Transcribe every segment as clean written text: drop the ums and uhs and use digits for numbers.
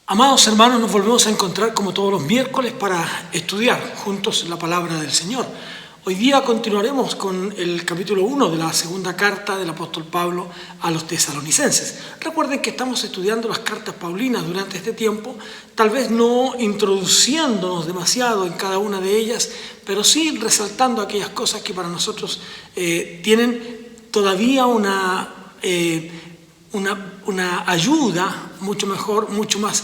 Amados hermanos, nos volvemos a encontrar como todos los miércoles para estudiar juntos la palabra del Señor. Hoy día continuaremos con el capítulo 1 de la segunda carta del apóstol Pablo a los tesalonicenses. Recuerden que estamos estudiando las cartas paulinas durante este tiempo, tal vez no introduciéndonos demasiado en cada una de ellas, pero sí resaltando aquellas cosas que para nosotros tienen todavía una ayuda mucho mejor, mucho más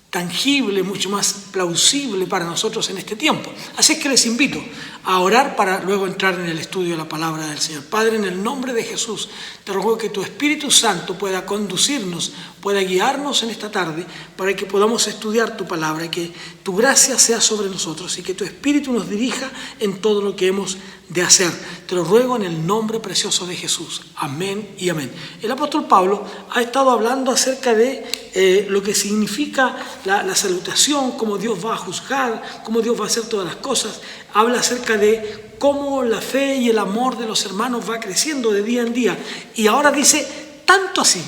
tangible, mucho más plausible para nosotros en este tiempo. Así es que les invito a orar para luego entrar en el estudio de la palabra del Señor. Padre, en el nombre de Jesús, te ruego que tu Espíritu Santo pueda conducirnos, pueda guiarnos en esta tarde para que podamos estudiar tu palabra y que tu gracia sea sobre nosotros y que tu Espíritu nos dirija en todo lo que hemos de hacer. Te lo ruego en el nombre precioso de Jesús. Amén y amén. El apóstol Pablo ha estado hablando acerca de lo que significa la salutación, cómo Dios va a juzgar, cómo Dios va a hacer todas las cosas. Habla acerca de cómo la fe y el amor de los hermanos va creciendo de día en día. Y ahora dice, tanto así,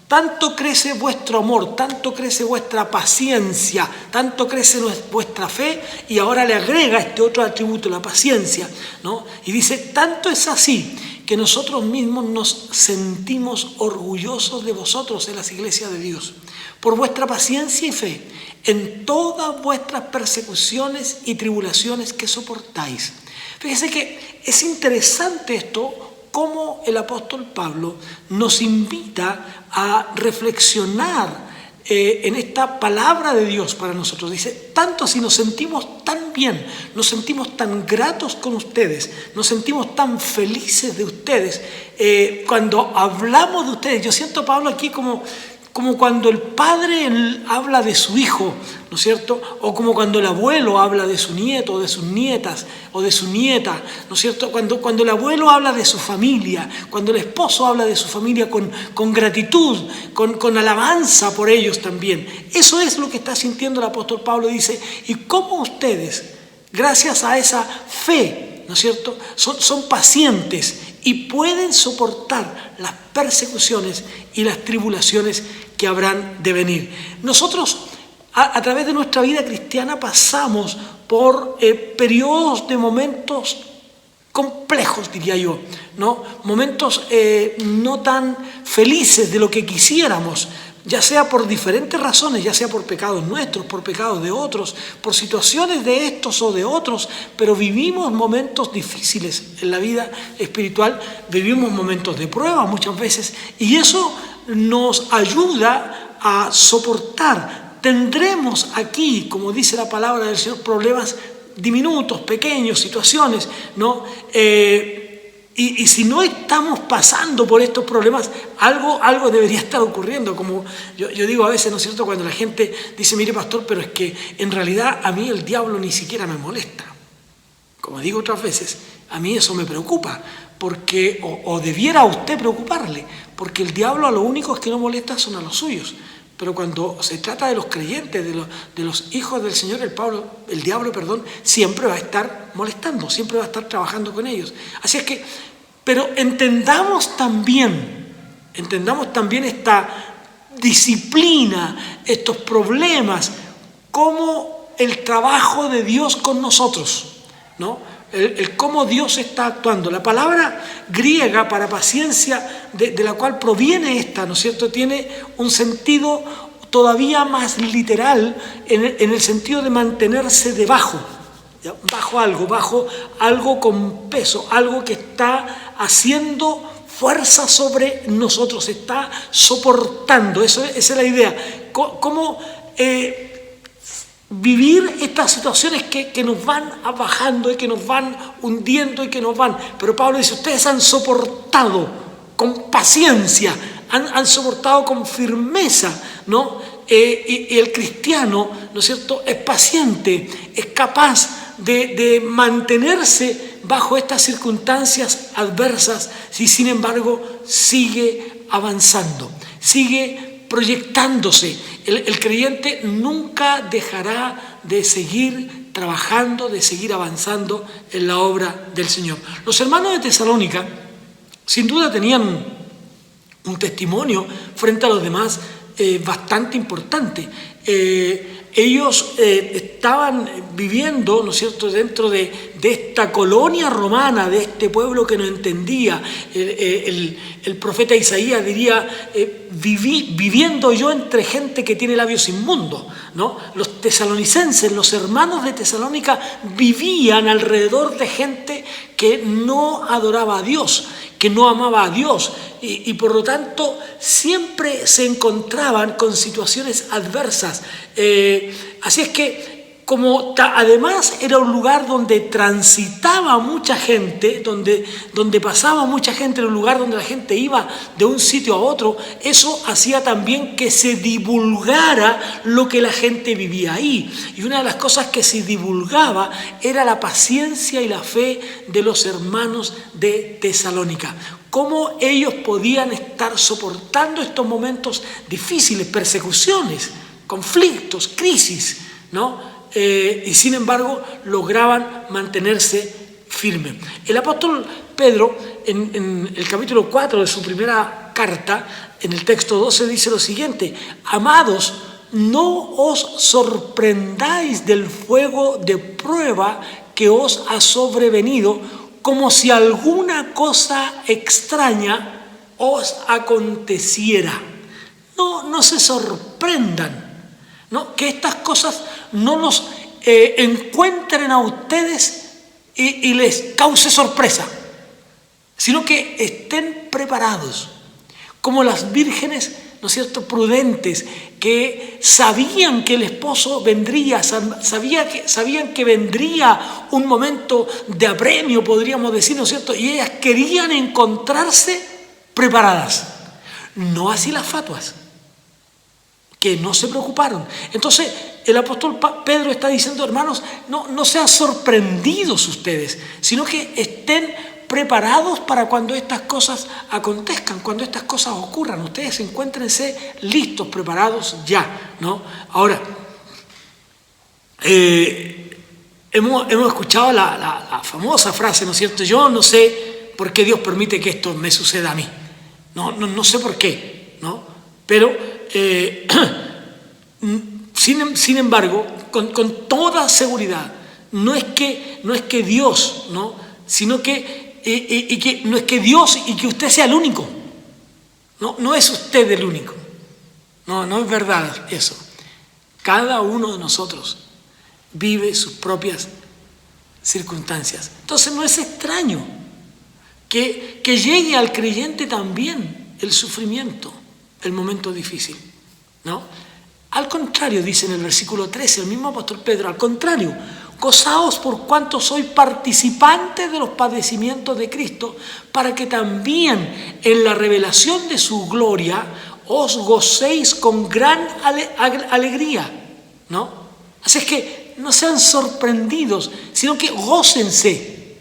tanto crece vuestro amor, tanto crece vuestra paciencia, tanto crece vuestra fe, y ahora le agrega este otro atributo, la paciencia, ¿no? Y dice, tanto es así que nosotros mismos nos sentimos orgullosos de vosotros en las iglesias de Dios, por vuestra paciencia y fe, en todas vuestras persecuciones y tribulaciones que soportáis. Fíjense que es interesante esto, cómo el apóstol Pablo nos invita a reflexionar en esta palabra de Dios para nosotros. Dice, tanto así nos sentimos tan bien, nos sentimos tan gratos con ustedes, nos sentimos tan felices de ustedes. Cuando hablamos de ustedes, yo siento a Pablo aquí como cuando el padre habla de su hijo, ¿no es cierto? O como cuando el abuelo habla de su nieto, o de sus nietas, o de su nieta, ¿no es cierto? Cuando el abuelo habla de su familia, cuando el esposo habla de su familia con gratitud, con alabanza por ellos también. Eso es lo que está sintiendo el apóstol Pablo. Dice, y cómo ustedes, gracias a esa fe, ¿no es cierto?, son pacientes y pueden soportar las persecuciones y las tribulaciones que habrán de venir. Nosotros, a través de nuestra vida cristiana, pasamos por periodos de momentos complejos, diría yo, ¿no? Momentos no tan felices de lo que quisiéramos, ya sea por diferentes razones, ya sea por pecados nuestros, por pecados de otros, por situaciones de estos o de otros, pero vivimos momentos difíciles en la vida espiritual, vivimos momentos de prueba muchas veces, y eso nos ayuda a soportar. Tendremos aquí, como dice la palabra del Señor, problemas diminutos, pequeños, situaciones, ¿no? Y si no estamos pasando por estos problemas, algo debería estar ocurriendo. Como yo digo a veces, ¿no es cierto?, cuando la gente dice, mire pastor, pero es que en realidad a mí el diablo ni siquiera me molesta. Como digo otras veces, a mí eso me preocupa, porque, o debiera a usted preocuparle, porque el diablo a lo único es que no molesta son a los suyos. Pero cuando se trata de los creyentes, de los hijos del Señor, el diablo, siempre va a estar molestando, siempre va a estar trabajando con ellos. Así es que, pero entendamos también esta disciplina, estos problemas, como el trabajo de Dios con nosotros, ¿no? El cómo Dios está actuando. La palabra griega para paciencia, de la cual proviene esta, ¿no es cierto?, tiene un sentido todavía más literal en el sentido de mantenerse debajo, bajo algo con peso, algo que está haciendo fuerza sobre nosotros, está soportando. Esa es la idea. Cómo vivir estas situaciones que nos van bajando y que nos van hundiendo y que nos van. Pero Pablo dice, ustedes han soportado con paciencia, han soportado con firmeza, ¿no? Y el cristiano, ¿no es cierto?, es paciente, es capaz de mantenerse bajo estas circunstancias adversas y sin embargo sigue avanzando, sigue proyectándose. El creyente nunca dejará de seguir trabajando, de seguir avanzando en la obra del Señor. Los hermanos de Tesalónica sin duda tenían un testimonio frente a los demás bastante importante. Ellos estaban viviendo, ¿no es cierto?, dentro de esta colonia romana, de este pueblo que no entendía. El profeta Isaías diría, viviendo yo entre gente que tiene labios inmundos, ¿no? Los tesalonicenses, los hermanos de Tesalónica, vivían alrededor de gente que no adoraba a Dios, que no amaba a Dios, y por lo tanto siempre se encontraban con situaciones adversas. Así es que, como además era un lugar donde transitaba mucha gente, donde pasaba mucha gente, era un lugar donde la gente iba de un sitio a otro, eso hacía también que se divulgara lo que la gente vivía ahí. Y una de las cosas que se divulgaba era la paciencia y la fe de los hermanos de Tesalónica. Cómo ellos podían estar soportando estos momentos difíciles, persecuciones, conflictos, crisis, ¿no? Y sin embargo lograban mantenerse firmes. El apóstol Pedro, en el capítulo 4 de su primera carta, en el texto 12, dice lo siguiente: amados, no os sorprendáis del fuego de prueba que os ha sobrevenido, como si alguna cosa extraña os aconteciera. No se sorprendan, ¿no? Que estas cosas no los encuentren a ustedes y les cause sorpresa, sino que estén preparados, como las vírgenes, ¿no es cierto?, prudentes, que sabían que el esposo vendría, sabían que vendría un momento de apremio, podríamos decir, ¿no es cierto?, y ellas querían encontrarse preparadas. No así las fatuas, que no se preocuparon. Entonces el apóstol Pedro está diciendo, hermanos, no sean sorprendidos ustedes, sino que estén preparados para cuando estas cosas acontezcan, cuando estas cosas ocurran. Ustedes encuéntrense listos, preparados ya, ¿no? Ahora, hemos escuchado la famosa frase, ¿no es cierto? Yo no sé por qué Dios permite que esto me suceda a mí. No sé por qué, ¿no? Pero sin embargo, con toda seguridad, no es que Dios, ¿no? Sino que no es que Dios y que usted sea el único. No es usted el único. No es verdad eso. Cada uno de nosotros vive sus propias circunstancias. Entonces no es extraño que llegue al creyente también el sufrimiento, el momento difícil, ¿no? Al contrario, dice en el versículo 13 el mismo apóstol Pedro, al contrario, gozaos por cuanto sois participantes de los padecimientos de Cristo, para que también en la revelación de su gloria os gocéis con gran alegría, ¿no? Así es que no sean sorprendidos, sino que gócense,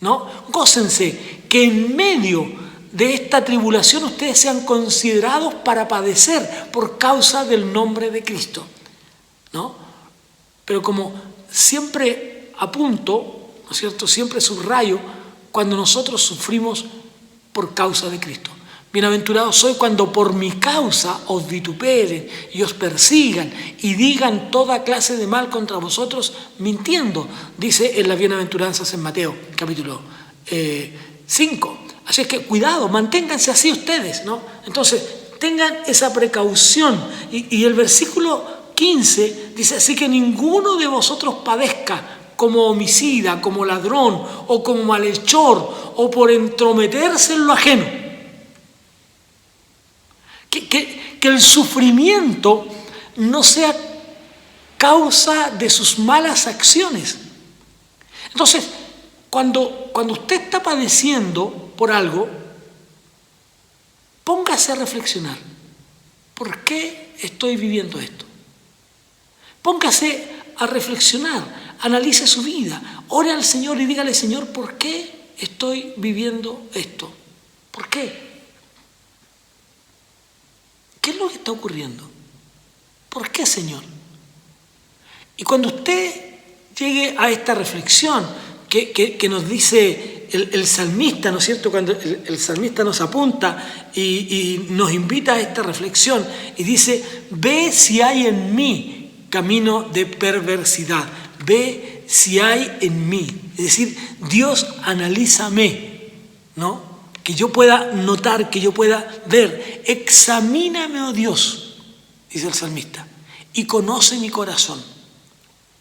¿no? Gócense que en medio de esta tribulación ustedes sean considerados para padecer por causa del nombre de Cristo, ¿no? Pero como siempre apunto, ¿no es cierto?, siempre subrayo cuando nosotros sufrimos por causa de Cristo. Bienaventurados sois cuando por mi causa os vituperen y os persigan y digan toda clase de mal contra vosotros mintiendo, dice en las bienaventuranzas en Mateo, capítulo 5. Así es que cuidado, manténganse así ustedes, ¿no? Entonces, tengan esa precaución. Y el versículo 15 dice, así que ninguno de vosotros padezca como homicida, como ladrón, o como malhechor, o por entrometerse en lo ajeno. Que el sufrimiento no sea causa de sus malas acciones. Entonces, cuando usted está padeciendo por algo, póngase a reflexionar. ¿Por qué estoy viviendo esto? Póngase a reflexionar, analice su vida, ore al Señor y dígale, Señor, ¿por qué estoy viviendo esto? ¿Por qué? ¿Qué es lo que está ocurriendo? ¿Por qué, Señor? Y cuando usted llegue a esta reflexión que nos dice el salmista, ¿no es cierto? Cuando el salmista nos apunta y nos invita a esta reflexión y dice, ve si hay en mí camino de perversidad, ve si hay en mí. Es decir, Dios, analízame, ¿no? Que yo pueda notar, que yo pueda ver. Examíname, oh Dios, dice el salmista, y conoce mi corazón.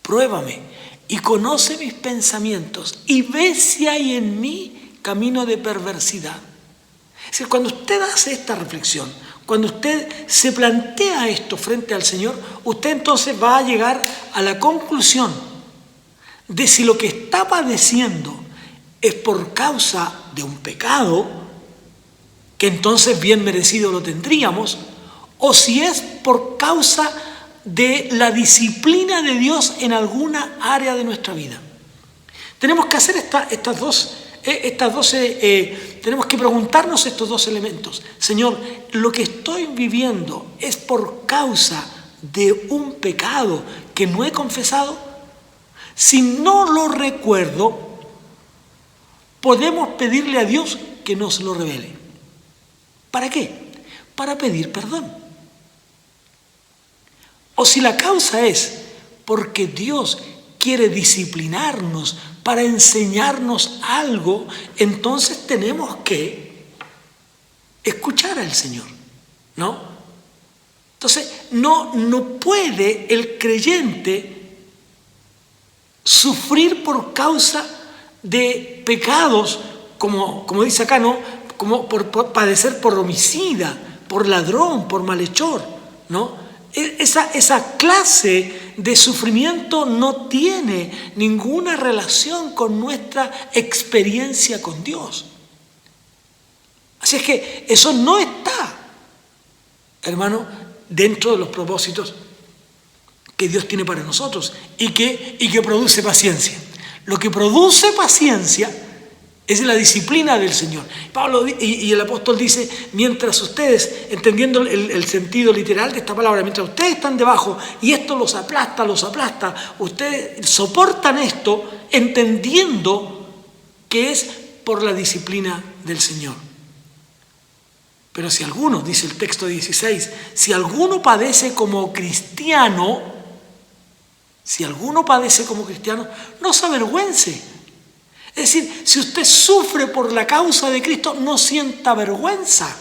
Pruébame y conoce mis pensamientos y ve si hay en mí camino de perversidad. Es decir, cuando usted hace esta reflexión, cuando usted se plantea esto frente al Señor, usted entonces va a llegar a la conclusión de si lo que está padeciendo es por causa de un pecado, que entonces bien merecido lo tendríamos, o si es por causa de la disciplina de Dios en alguna área de nuestra vida. Tenemos que hacer tenemos que preguntarnos estos dos elementos. Señor, ¿lo que estoy viviendo es por causa de un pecado que no he confesado? Si no lo recuerdo, podemos pedirle a Dios que nos lo revele. ¿Para qué? Para pedir perdón. O si la causa es porque Dios quiere disciplinarnos para enseñarnos algo, entonces tenemos que escuchar al Señor, ¿no? Entonces, no puede el creyente sufrir por causa de pecados, como dice acá, ¿no? Como por padecer por homicida, por ladrón, por malhechor, ¿no? Esa clase de sufrimiento no tiene ninguna relación con nuestra experiencia con Dios. Así es que eso no está, hermano, dentro de los propósitos que Dios tiene para nosotros y que produce paciencia. Lo que produce paciencia es la disciplina del Señor. Pablo y el apóstol dice, mientras ustedes, entendiendo el sentido literal de esta palabra, mientras ustedes están debajo y esto los aplasta, ustedes soportan esto entendiendo que es por la disciplina del Señor. Pero si alguno, dice el texto 16, si alguno padece como cristiano, no se avergüence. Es decir, si usted sufre por la causa de Cristo, no sienta vergüenza,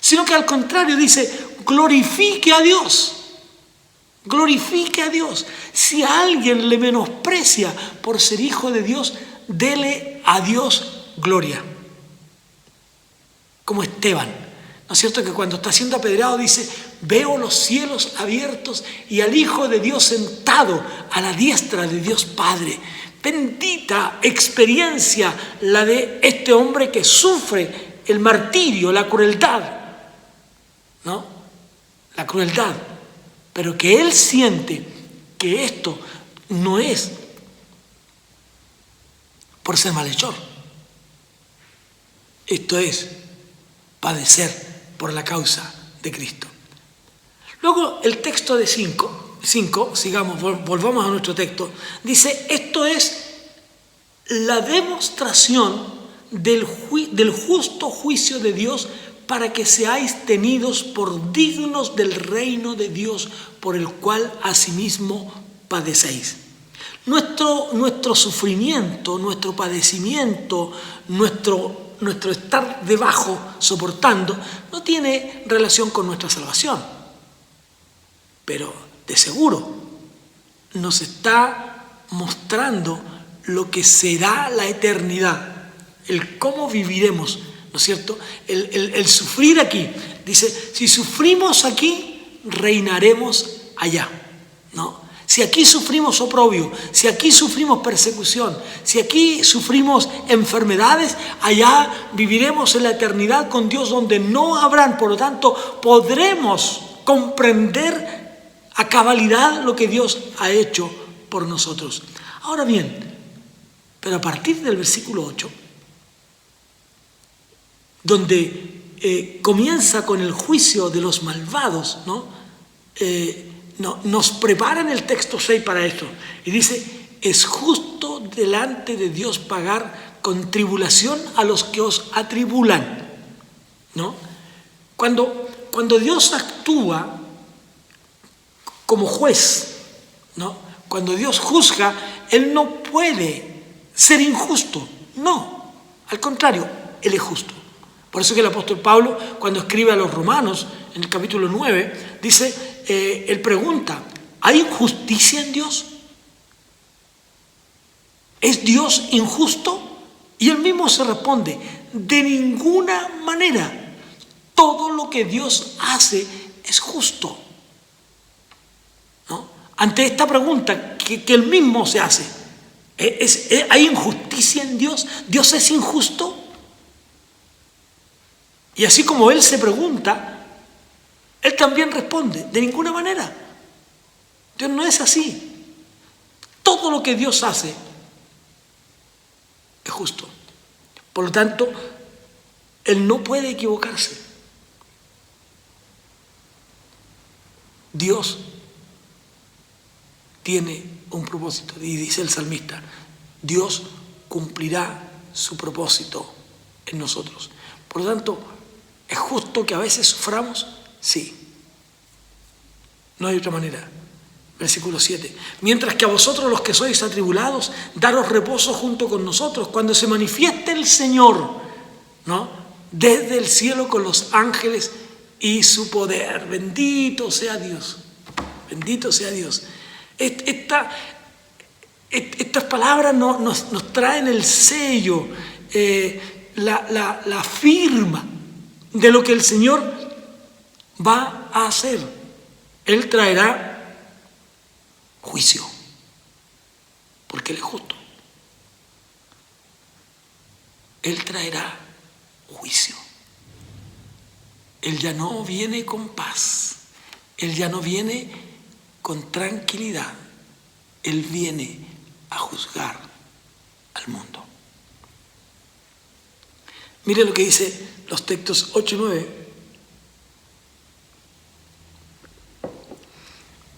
sino que al contrario dice, glorifique a Dios. Glorifique a Dios. Si a alguien le menosprecia por ser hijo de Dios, dele a Dios gloria. Como Esteban, ¿no es cierto? Que cuando está siendo apedreado dice, veo los cielos abiertos y al Hijo de Dios sentado a la diestra de Dios Padre. Bendita experiencia la de este hombre que sufre el martirio, la crueldad, ¿no? La crueldad, pero que él siente que esto no es por ser malhechor. Esto es padecer por la causa de Cristo. Luego el texto de 5, sigamos, volvamos a nuestro texto, dice, esto es la demostración del justo juicio de Dios para que seáis tenidos por dignos del reino de Dios por el cual asimismo padecéis. Nuestro sufrimiento, nuestro padecimiento, nuestro estar debajo, soportando, no tiene relación con nuestra salvación. Pero de seguro nos está mostrando lo que será la eternidad, el cómo viviremos, ¿no es cierto? El sufrir aquí. Dice, si sufrimos aquí, reinaremos allá, ¿no? Si aquí sufrimos oprobio, si aquí sufrimos persecución, si aquí sufrimos enfermedades, allá viviremos en la eternidad con Dios donde no habrán, por lo tanto, podremos comprender a cabalidad lo que Dios ha hecho por nosotros. Ahora bien, pero a partir del versículo 8, donde comienza con el juicio de los malvados, ¿no? Nos preparan el texto 6 para esto. Y dice, es justo delante de Dios pagar con tribulación a los que os atribulan, ¿no? Cuando Dios actúa como juez, ¿no? Cuando Dios juzga, Él no puede ser injusto. No, al contrario, Él es justo. Por eso que el apóstol Pablo, cuando escribe a los romanos, en el capítulo 9, dice, él pregunta, ¿hay injusticia en Dios? ¿Es Dios injusto? Y él mismo se responde, de ninguna manera. Todo lo que Dios hace es justo, ¿no? Ante esta pregunta que él mismo se hace, ¿hay injusticia en Dios? ¿Dios es injusto? Y así como él se pregunta, él también responde, de ninguna manera. Dios no es así. Todo lo que Dios hace es justo. Por lo tanto, Él no puede equivocarse. Dios tiene un propósito. Y dice el salmista, Dios cumplirá su propósito en nosotros. Por lo tanto, ¿es justo que a veces suframos? Sí. No hay otra manera. Versículo 7. Mientras que a vosotros los que sois atribulados, daros reposo junto con nosotros, cuando se manifieste el Señor, ¿no? Desde el cielo con los ángeles y su poder. Bendito sea Dios. Bendito sea Dios. Estas palabras nos traen el sello, la firma de lo que el Señor va a hacer. Él traerá juicio, porque Él es justo. Él traerá juicio. Él ya no viene con paz. Él ya no viene con tranquilidad. Él viene a juzgar al mundo. Mire lo que dice los textos 8 y 9.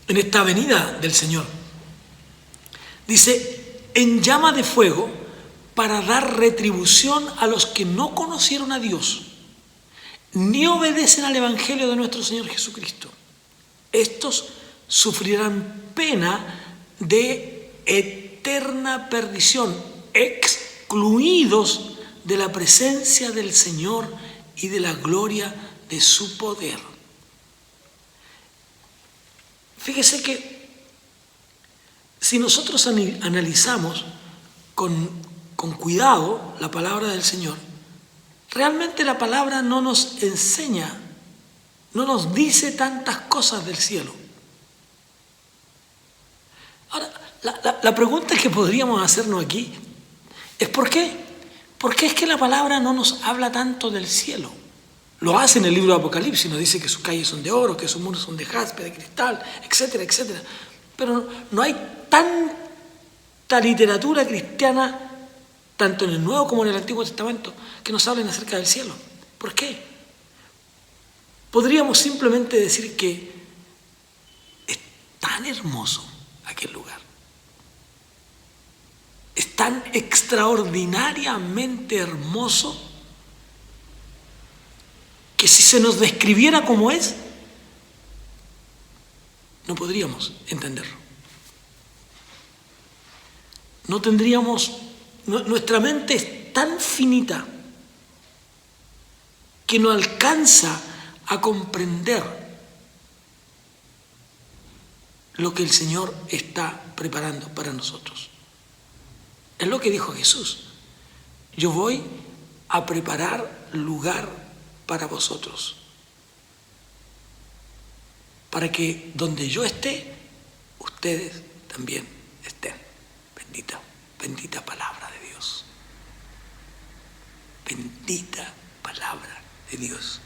En esta venida del Señor, dice, en llama de fuego para dar retribución a los que no conocieron a Dios ni obedecen al Evangelio de nuestro Señor Jesucristo. Estos sufrirán pena de eterna perdición, excluidos de la presencia del Señor y de la gloria de su poder. Fíjese que si nosotros analizamos con cuidado la palabra del Señor, realmente la palabra no nos enseña, no nos dice tantas cosas del cielo. Ahora, la pregunta que podríamos hacernos aquí es ¿por qué? ¿Por qué es que la palabra no nos habla tanto del cielo? Lo hace en el libro de Apocalipsis, nos dice que sus calles son de oro, que sus muros son de jaspe, de cristal, etcétera, etcétera. Pero no hay tanta literatura cristiana, tanto en el Nuevo como en el Antiguo Testamento, que nos hablen acerca del cielo. ¿Por qué? Podríamos simplemente decir que es tan hermoso aquel lugar. Es tan extraordinariamente hermoso que si se nos describiera como es, no podríamos entenderlo. No tendríamos, nuestra mente es tan finita que no alcanza a comprender lo que el Señor está preparando para nosotros. Es lo que dijo Jesús: yo voy a preparar lugar para vosotros, para que donde yo esté, ustedes también estén. Bendita palabra de Dios. Bendita palabra de Dios.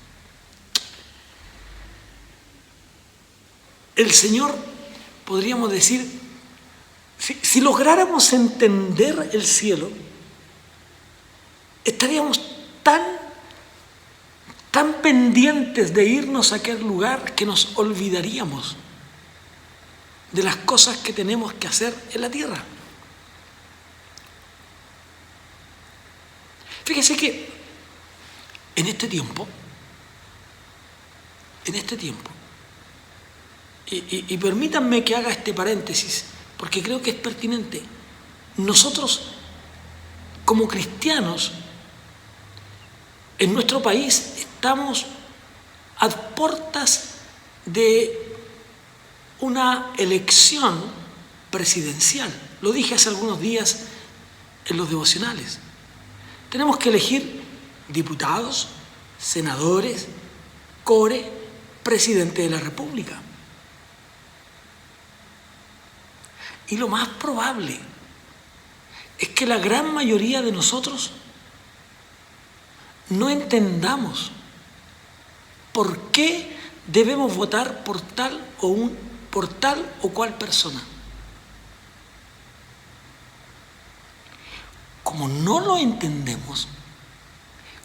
El Señor, podríamos decir, si lográramos entender el cielo, estaríamos tan pendientes de irnos a aquel lugar que nos olvidaríamos de las cosas que tenemos que hacer en la tierra. Fíjese que en este tiempo, y permítanme que haga este paréntesis, porque creo que es pertinente. Nosotros, como cristianos, en nuestro país estamos a puertas de una elección presidencial. Lo dije hace algunos días en los devocionales. Tenemos que elegir diputados, senadores, core, presidente de la República. Y lo más probable es que la gran mayoría de nosotros no entendamos por qué debemos votar por tal o cual persona. Como no lo entendemos,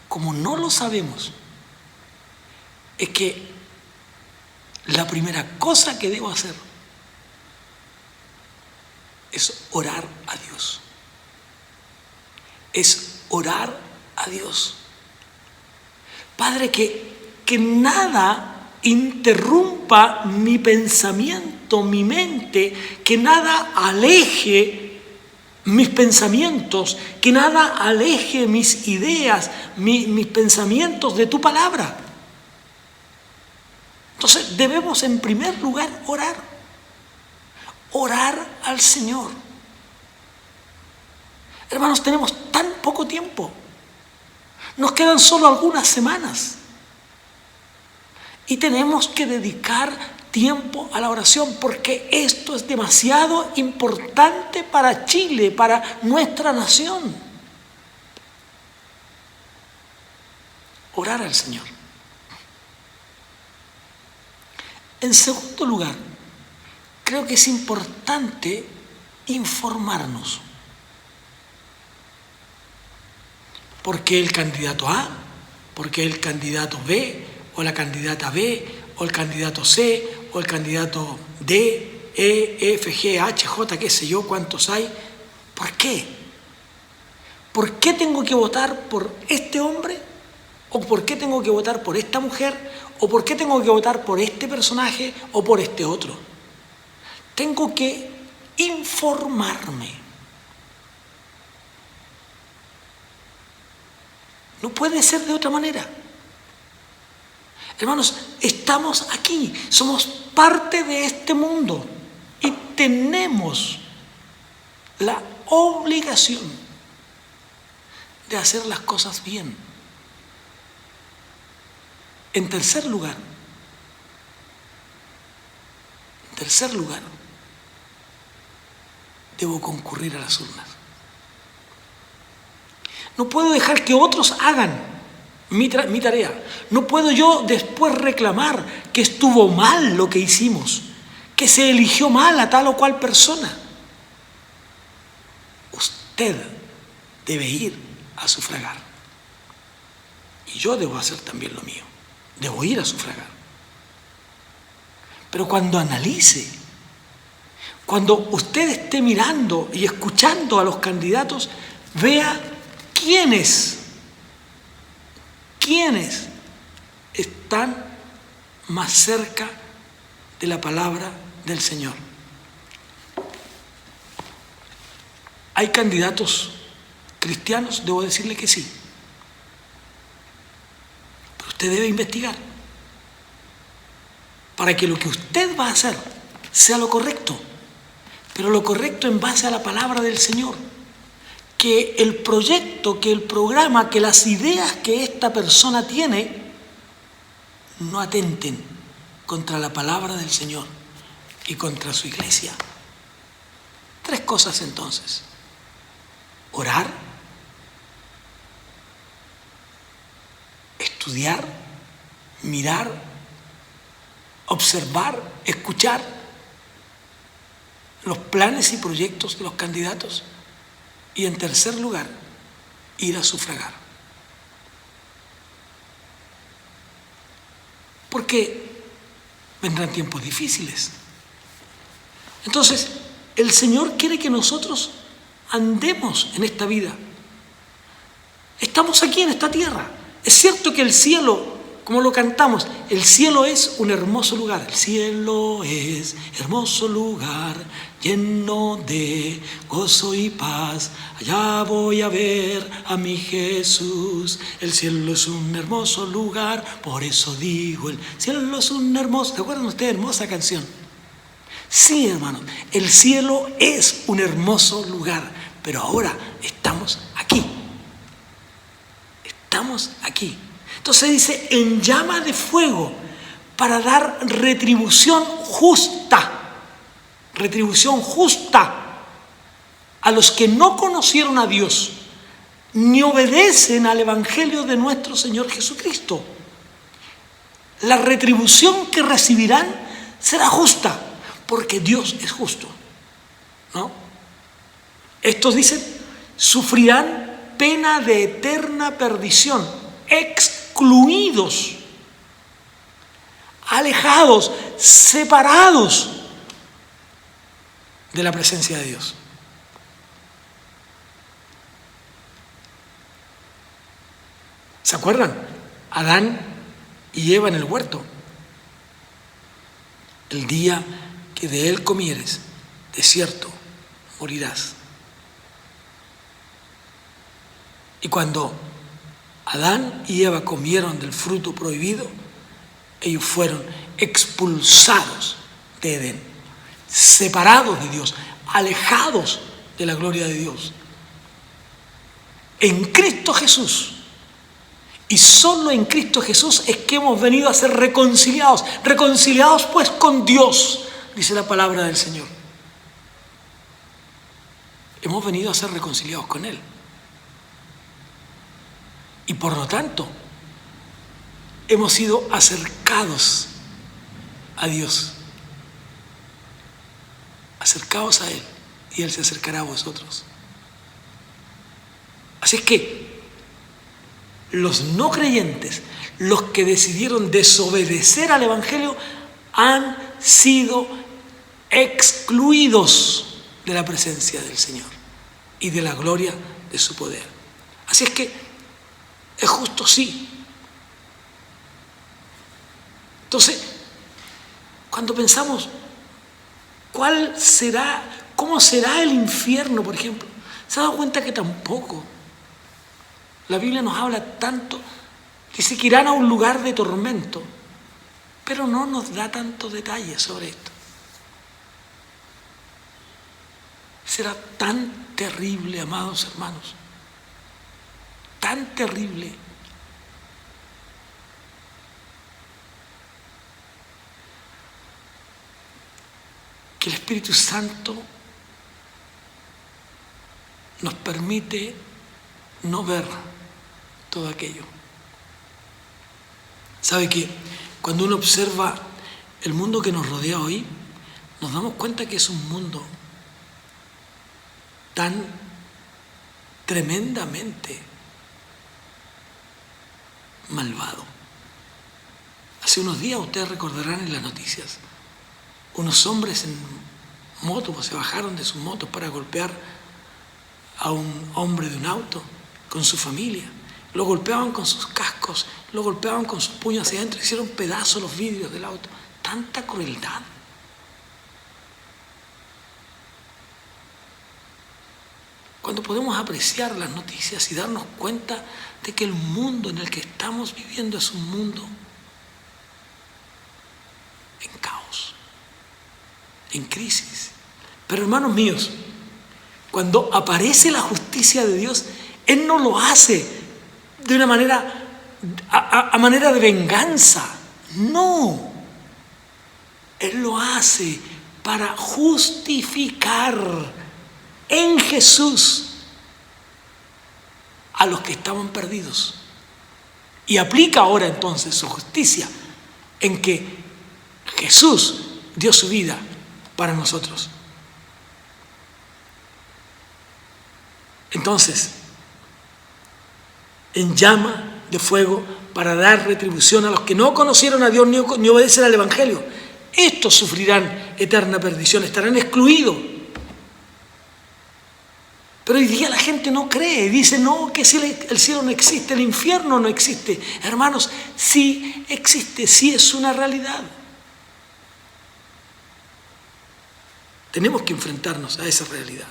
como no lo sabemos, es que la primera cosa que debo hacer es orar a Dios. Es orar a Dios. Padre, que nada interrumpa mi pensamiento, mi mente, que nada aleje mis pensamientos, que nada aleje mis ideas, mis pensamientos de tu palabra. Entonces debemos en primer lugar orar al Señor. Hermanos, tenemos tan poco tiempo. Nos quedan solo algunas semanas. Y tenemos que dedicar tiempo a la oración, porque esto es demasiado importante para Chile, para nuestra nación. Orar al Señor. En segundo lugar, creo que es importante informarnos. ¿Por qué el candidato A? ¿Por qué el candidato B? ¿O la candidata B? ¿O el candidato C? ¿O el candidato D? E, F, G, H, J, qué sé yo, cuántos hay? ¿Por qué? ¿Por qué tengo que votar por este hombre ¿O por qué tengo que votar por esta mujer? ¿O por qué tengo que votar por este personaje o por este otro? Tengo que informarme. No puede ser de otra manera. Hermanos, estamos aquí, somos parte de este mundo y tenemos la obligación de hacer las cosas bien. En tercer lugar, debo concurrir a las urnas. No puedo dejar que otros hagan mi tarea. No puedo yo después reclamar que estuvo mal lo que hicimos, que se eligió mal a tal o cual persona. Usted debe ir a sufragar. Y yo debo hacer también lo mío. Debo ir a sufragar. Pero cuando analice, cuando usted esté mirando y escuchando a los candidatos, vea quiénes están más cerca de la palabra del Señor. ¿Hay candidatos cristianos? Debo decirle que sí. Pero usted debe investigar para que lo que usted va a hacer sea lo correcto, pero lo correcto en base a la palabra del Señor. Que el proyecto, que el programa, que las ideas que esta persona tiene no atenten contra la palabra del Señor y contra su iglesia. 3 cosas entonces: orar, estudiar, mirar, observar, escuchar los planes y proyectos de los candidatos. Y en tercer lugar, ir a sufragar. Porque vendrán tiempos difíciles. Entonces, el Señor quiere que nosotros andemos en esta vida. Estamos aquí en esta tierra. Es cierto que el cielo, como lo cantamos, el cielo es un hermoso lugar. El cielo es hermoso lugar, lleno de gozo y paz. Allá voy a ver a mi Jesús. El cielo es un hermoso lugar, por eso digo, el cielo es un hermoso... ¿Se acuerdan ustedes? Hermosa canción. Sí, hermanos, el cielo es un hermoso lugar, pero ahora estamos aquí. Estamos aquí. Entonces dice, en llama de fuego, para dar retribución justa a los que no conocieron a Dios, ni obedecen al Evangelio de nuestro Señor Jesucristo. La retribución que recibirán será justa, porque Dios es justo, ¿no? Estos dicen, sufrirán pena de eterna perdición, excluidos, alejados, separados de la presencia de Dios. ¿Se acuerdan? Adán y Eva en el huerto. El día que de él comieres, de cierto morirás. Y cuando Adán y Eva comieron del fruto prohibido, ellos fueron expulsados de Edén, separados de Dios, alejados de la gloria de Dios. En Cristo Jesús, y solo en Cristo Jesús es que hemos venido a ser reconciliados pues con Dios, dice la palabra del Señor. Hemos venido a ser reconciliados con Él. Y por lo tanto, hemos sido acercados a Dios, acercados a Él, y Él se acercará a vosotros. Así es que los no creyentes, los que decidieron desobedecer al Evangelio, han sido excluidos de la presencia del Señor y de la gloria de su poder. Así es que es justo, sí, Entonces, cuando pensamos, ¿cómo será el infierno, por ejemplo? ¿Se ha dado cuenta que tampoco? La Biblia nos habla tanto, dice que irán a un lugar de tormento, pero no nos da tantos detalles sobre esto. Será tan terrible, amados hermanos, tan terrible. Que el Espíritu Santo nos permite no ver todo aquello. ¿Sabe qué? Cuando uno observa el mundo que nos rodea hoy, nos damos cuenta que es un mundo tan tremendamente malvado. Hace unos días, ustedes recordarán en las noticias, unos hombres en moto se bajaron de sus motos para golpear a un hombre de un auto con su familia. Lo golpeaban con sus cascos, lo golpeaban con sus puños hacia adentro, hicieron pedazos los vidrios del auto. Tanta crueldad. Cuando podemos apreciar las noticias y darnos cuenta de que el mundo en el que estamos viviendo es un mundo en caos, en crisis. Pero hermanos míos, cuando aparece la justicia de Dios, Él no lo hace de una manera, a manera de venganza. No. Él lo hace para justificar en Jesús a los que estaban perdidos. Y aplica ahora entonces su justicia en que Jesús dio su vida para nosotros. Entonces, en llama de fuego para dar retribución a los que no conocieron a Dios ni obedecen al Evangelio. Estos sufrirán eterna perdición, estarán excluidos. Pero hoy día la gente no cree, dice no, que el cielo no existe, el infierno no existe. Hermanos, sí existe, sí es una realidad. Tenemos que enfrentarnos a esa realidad.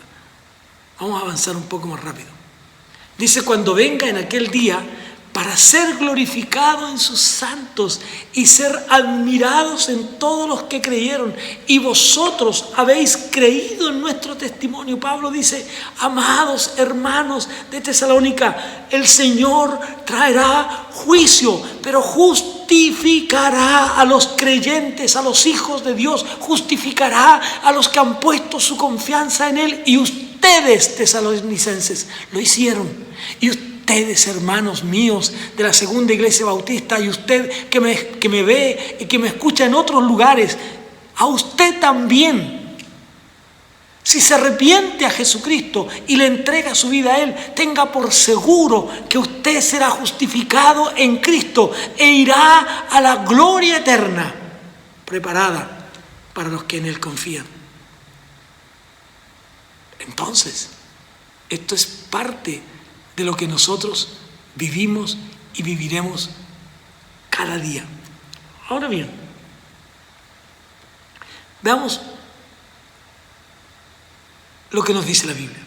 Vamos a avanzar un poco más rápido. Dice, cuando venga en aquel día para ser glorificado en sus santos y ser admirados en todos los que creyeron. Y vosotros habéis creído en nuestro testimonio. Pablo dice, amados hermanos de Tesalónica, el Señor traerá juicio, pero justificará a los creyentes, a los hijos de Dios, justificará a los que han puesto su confianza en Él. Y ustedes, tesalonicenses, lo hicieron. Y ustedes, hermanos míos de la Segunda Iglesia Bautista, y usted que me ve y que me escucha en otros lugares, a usted también, si se arrepiente a Jesucristo y le entrega su vida a Él, tenga por seguro que usted será justificado en Cristo e irá a la gloria eterna preparada para los que en Él confían. Entonces, esto es parte de lo que nosotros vivimos y viviremos cada día. Ahora bien, veamos lo que nos dice la Biblia.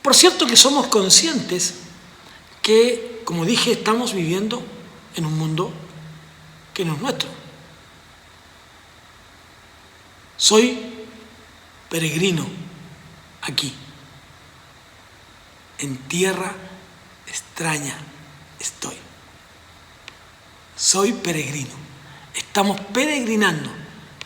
Por cierto que somos conscientes que, como dije, estamos viviendo en un mundo que no es nuestro. Soy peregrino aquí. En tierra extraña estoy. Soy peregrino. Estamos peregrinando,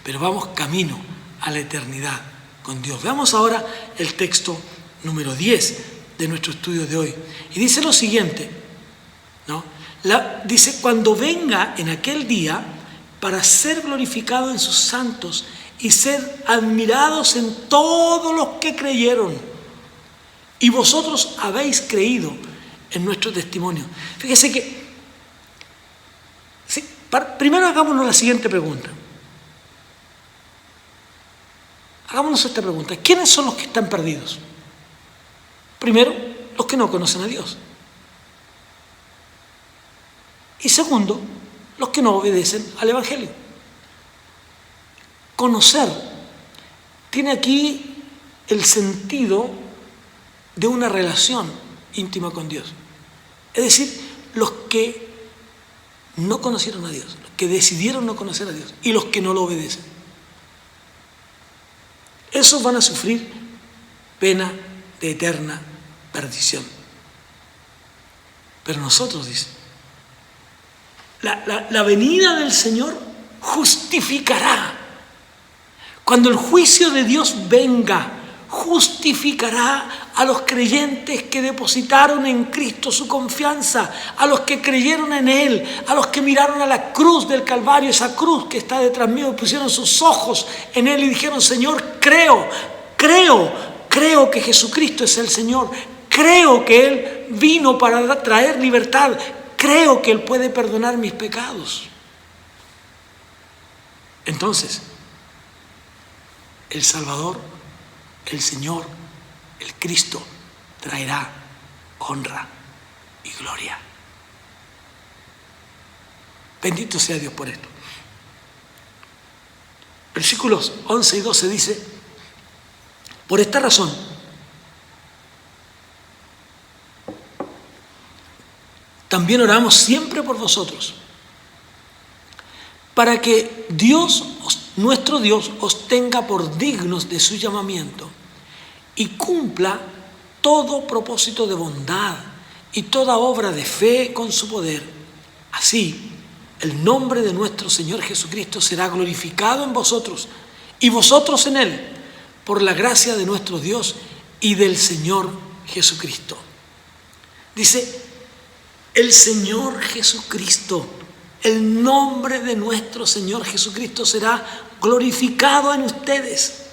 pero vamos camino a la eternidad con Dios. Veamos ahora el texto número 10 de nuestro estudio de hoy. Y dice lo siguiente, ¿no? Dice, cuando venga en aquel día para ser glorificado en sus santos y ser admirados en todos los que creyeron. Y vosotros habéis creído en nuestro testimonio. Fíjese que, primero hagámonos la siguiente pregunta. Hagámonos esta pregunta. ¿Quiénes son los que están perdidos? Primero, los que no conocen a Dios. Y segundo, los que no obedecen al Evangelio. Conocer tiene aquí el sentido de una relación íntima con Dios. Es decir, los que no conocieron a Dios, los que decidieron no conocer a Dios y los que no lo obedecen. Esos van a sufrir pena de eterna perdición. Pero nosotros, dice, la venida del Señor justificará. Cuando el juicio de Dios venga, justificará a los creyentes que depositaron en Cristo su confianza, a los que creyeron en Él, a los que miraron a la cruz del Calvario, esa cruz que está detrás mío, pusieron sus ojos en Él y dijeron: Señor, creo que Jesucristo es el Señor, creo que Él vino para traer libertad, creo que Él puede perdonar mis pecados. Entonces, el Salvador, el Señor, el Cristo, traerá honra y gloria. Bendito sea Dios por esto. Versículos 11 y 12 dice: por esta razón, también oramos siempre por vosotros, para que Dios, nuestro Dios, os tenga por dignos de su llamamiento y cumpla todo propósito de bondad y toda obra de fe con su poder. Así, el nombre de nuestro Señor Jesucristo será glorificado en vosotros y vosotros en Él, por la gracia de nuestro Dios y del Señor Jesucristo. Dice, el Señor Jesucristo, el nombre de nuestro Señor Jesucristo será glorificado en ustedes.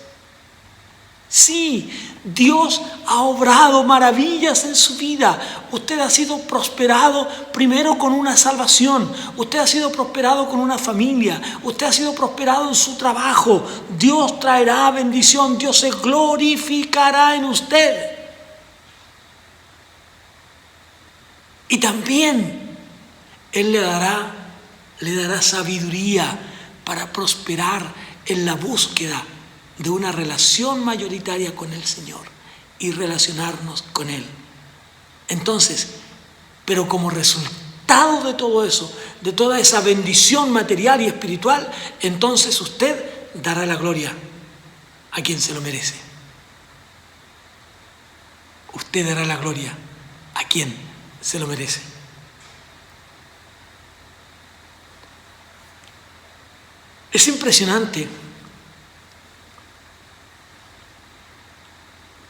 Sí, Dios ha obrado maravillas en su vida. Usted ha sido prosperado primero con una salvación. Usted ha sido prosperado con una familia. Usted ha sido prosperado en su trabajo. Dios traerá bendición. Dios se glorificará en usted. Y también Él le dará sabiduría para prosperar en la búsqueda de una relación mayoritaria con el Señor y relacionarnos con Él. Entonces, pero como resultado de todo eso, de toda esa bendición material y espiritual, entonces usted dará la gloria a quien se lo merece. Usted dará la gloria a quien se lo merece. Es impresionante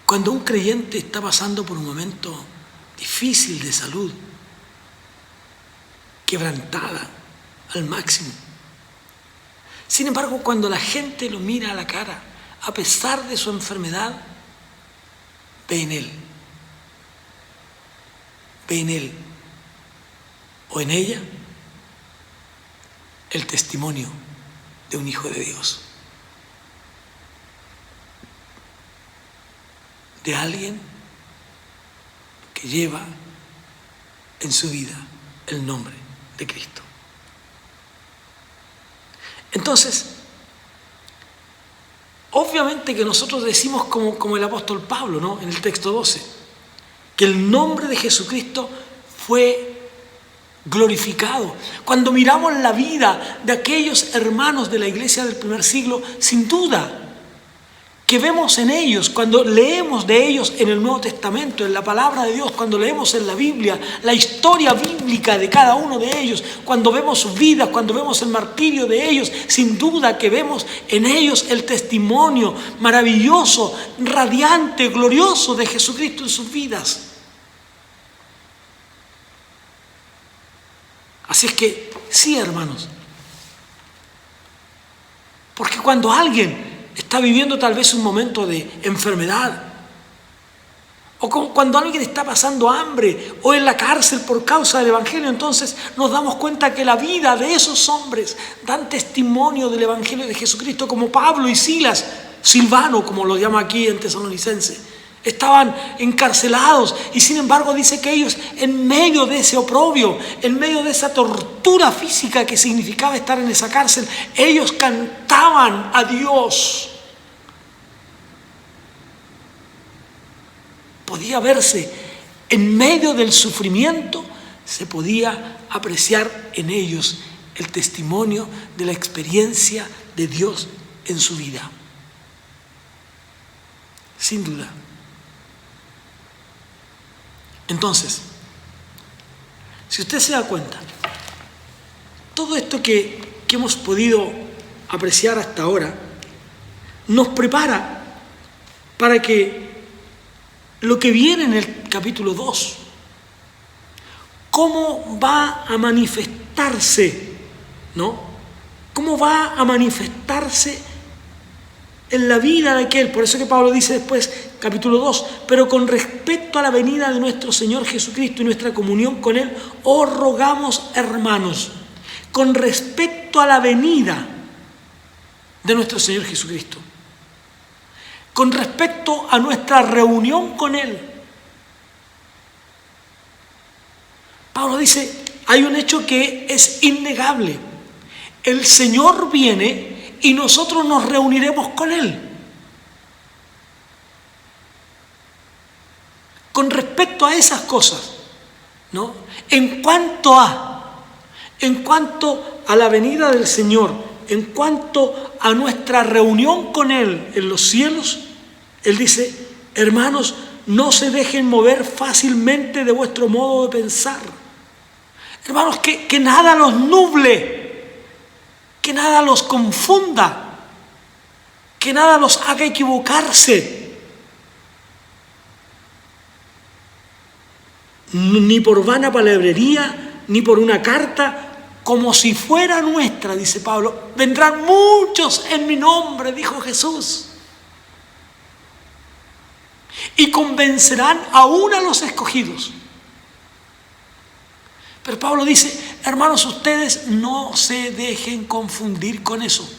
cuando un creyente está pasando por un momento difícil de salud, quebrantada al máximo. Sin embargo, cuando la gente lo mira a la cara, a pesar de su enfermedad, ve en él o en ella el testimonio de un hijo de Dios, de alguien que lleva en su vida el nombre de Cristo. Entonces, obviamente que nosotros decimos como el apóstol Pablo, ¿no? En el texto 12, que el nombre de Jesucristo fue glorificado. Cuando miramos la vida de aquellos hermanos de la iglesia del primer siglo, sin duda que vemos en ellos, cuando leemos de ellos en el Nuevo Testamento, en la palabra de Dios, cuando leemos en la Biblia la historia bíblica de cada uno de ellos, cuando vemos sus vidas, cuando vemos el martirio de ellos, sin duda que vemos en ellos el testimonio maravilloso, radiante, glorioso de Jesucristo en sus vidas. Así es que, sí, hermanos, porque cuando alguien está viviendo tal vez un momento de enfermedad, o cuando alguien está pasando hambre o en la cárcel por causa del Evangelio, entonces nos damos cuenta que la vida de esos hombres dan testimonio del Evangelio de Jesucristo, como Pablo y Silas, Silvano, como lo llama aquí en Tesalonicense. estaban encarcelados, y sin embargo dice que ellos, en medio de ese oprobio, en medio de esa tortura física que significaba estar en esa cárcel, ellos cantaban a Dios. Podía verse en medio del sufrimiento, se podía apreciar en ellos el testimonio de la experiencia de Dios en su vida. Sin duda. Entonces, si usted se da cuenta, todo esto que hemos podido apreciar hasta ahora nos prepara para que lo que viene en el capítulo 2, cómo va a manifestarse, ¿no? ¿Cómo va a manifestarse en la vida de aquel? Por eso que Pablo dice después, capítulo 2, pero con respecto a la venida de nuestro Señor Jesucristo y nuestra comunión con Él, os rogamos, hermanos, con respecto a la venida de nuestro Señor Jesucristo, con respecto a nuestra reunión con Él. Pablo dice, hay un hecho que es innegable. El Señor viene y nosotros nos reuniremos con Él. Con respecto a esas cosas, ¿no? En cuanto a la venida del Señor, en cuanto a nuestra reunión con Él en los cielos, Él dice, hermanos, no se dejen mover fácilmente de vuestro modo de pensar. Hermanos, que nada los nuble, que nada los confunda, que nada los haga equivocarse. Ni por vana palabrería, ni por una carta, como si fuera nuestra, dice Pablo. Vendrán muchos en mi nombre, dijo Jesús, y convencerán aún a los escogidos. Pero Pablo dice, hermanos, ustedes no se dejen confundir con eso.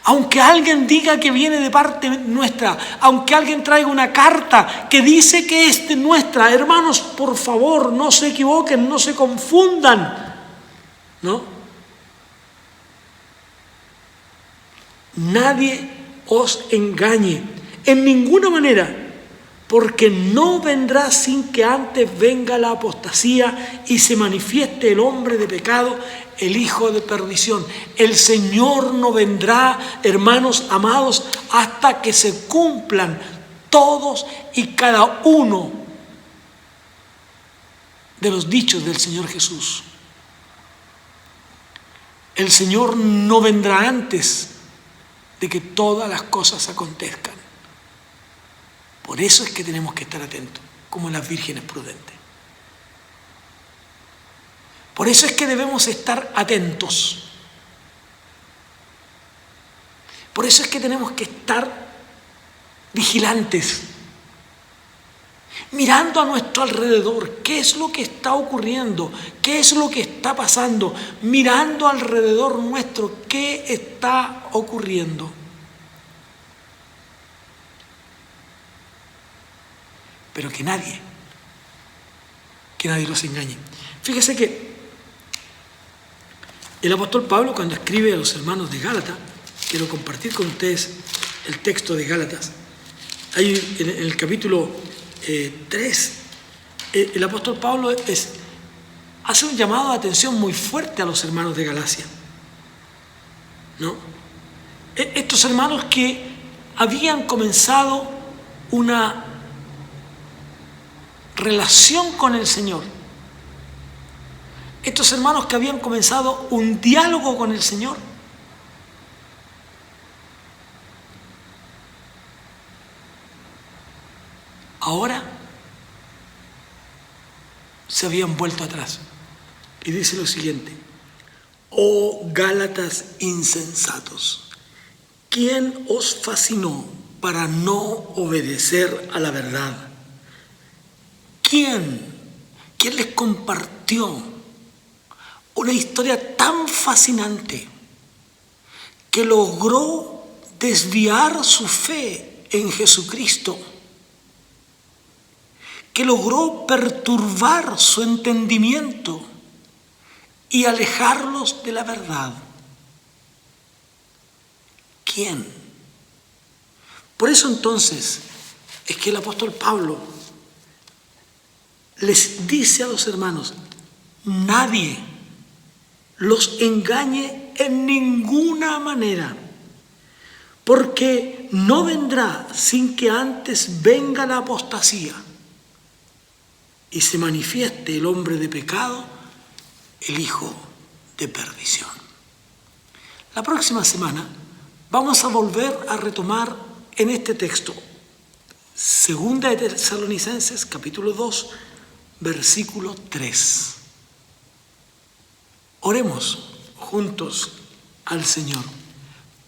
Aunque alguien diga que viene de parte nuestra, aunque alguien traiga una carta que dice que es de nuestra, hermanos, por favor, no se equivoquen, no se confundan, ¿no? Nadie os engañe en ninguna manera, porque no vendrá sin que antes venga la apostasía y se manifieste el hombre de pecado, el hijo de perdición. El Señor no vendrá, hermanos amados, hasta que se cumplan todos y cada uno de los dichos del Señor Jesús. El Señor no vendrá antes de que todas las cosas acontezcan. Por eso es que tenemos que estar atentos, como las vírgenes prudentes. Por eso es que debemos estar atentos. Por eso es que tenemos que estar vigilantes, mirando a nuestro alrededor, qué es lo que está ocurriendo, qué es lo que está pasando, mirando alrededor nuestro, qué está ocurriendo. Pero que nadie los engañe. Fíjese que el apóstol Pablo, cuando escribe a los hermanos de Gálatas, quiero compartir con ustedes el texto de Gálatas. Ahí en el capítulo 3, el apóstol Pablo hace un llamado de atención muy fuerte a los hermanos de Galacia, ¿no? Estos hermanos que habían comenzado una relación con el Señor. Estos hermanos que habían comenzado un diálogo con el Señor. Ahora se habían vuelto atrás. Y dice lo siguiente: oh Gálatas insensatos, ¿quién os fascinó para no obedecer a la verdad? ¿Quién les compartió una historia tan fascinante que logró desviar su fe en Jesucristo que logró perturbar su entendimiento y alejarlos de la verdad. ¿Quién? Por eso entonces es que el apóstol Pablo les dice a los hermanos: nadie los engañe en ninguna manera, porque no vendrá sin que antes venga la apostasía y se manifieste el hombre de pecado, el hijo de perdición. La próxima semana vamos a volver a retomar en este texto, Segunda de Tesalonicenses, capítulo 2, versículo 3. Oremos juntos al Señor.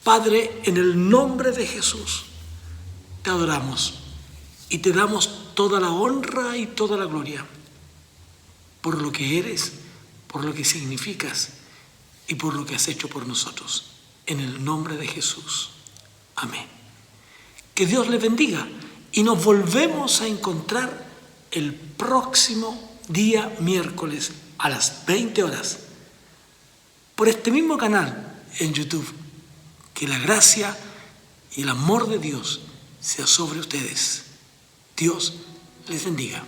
Padre, en el nombre de Jesús, te adoramos y te damos toda la honra y toda la gloria por lo que eres, por lo que significas y por lo que has hecho por nosotros. En el nombre de Jesús. Amén. Que Dios les bendiga y nos volvemos a encontrar el próximo día miércoles a las 20 horas por este mismo canal en YouTube. Que la gracia y el amor de Dios sea sobre ustedes. Dios les bendiga.